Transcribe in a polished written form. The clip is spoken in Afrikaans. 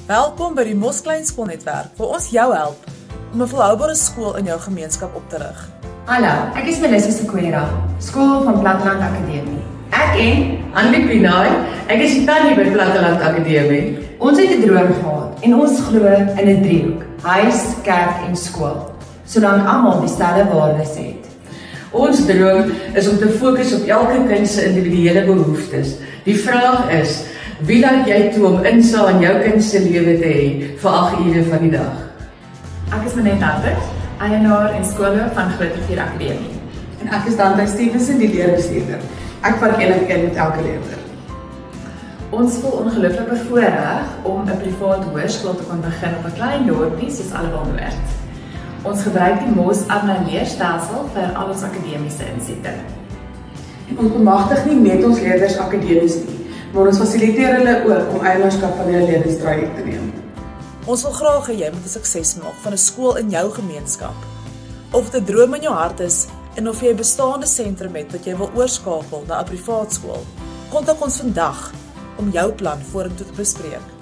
Welkom by die Mos Kleinskoolnetwerk, waar ons jou help om 'n volhoubare skool in jou gemeenskap op te rig. Hallo, ek is Melissa Sequeira, skool van Platteland Akademie. Ek en Annelie Pinaar, ek is die tannie by Platteland Akademie. Ons het 'n droom gehad en ons glo in 'n driehoek: huis, kerk en skool, solank almal dieselfde waardes het. Ons droom is om te fokus op elke kind se individuele behoeftes. Die vraag is, wie laat jy toe om insaag in jou kind se lewe te hê vir 8 ure van die dag? Ek is Menet Albert, eienaar en skoolhoof van Grootrivier Akademie. En ek is Dante Stevenson, die leerbestuurder. Ek werk een op een met elke leerder. Ons voel ongelooflik bevoorreg om 'n privaat hoërskool te kon begin op 'n klein dorpie soos Alwelnoord. Ons gebruik die Mos leerstelsel vir al ons akademiese insette. En ons bemagtig nie net ons leerders akademies nie, maar ons fasiliteer hulle ook om eienaarskap van hulle lewenstraject te neem. Ons wil graag hê jy moet 'n sukses maak van 'n skool in jou gemeenskap. Of dit 'n droom in jou hart is en of jy 'n bestaande sentrum het wat jy wil oorskakel na 'n privaat skool, kontak ons vandag om jou plan vorentoe te bespreek.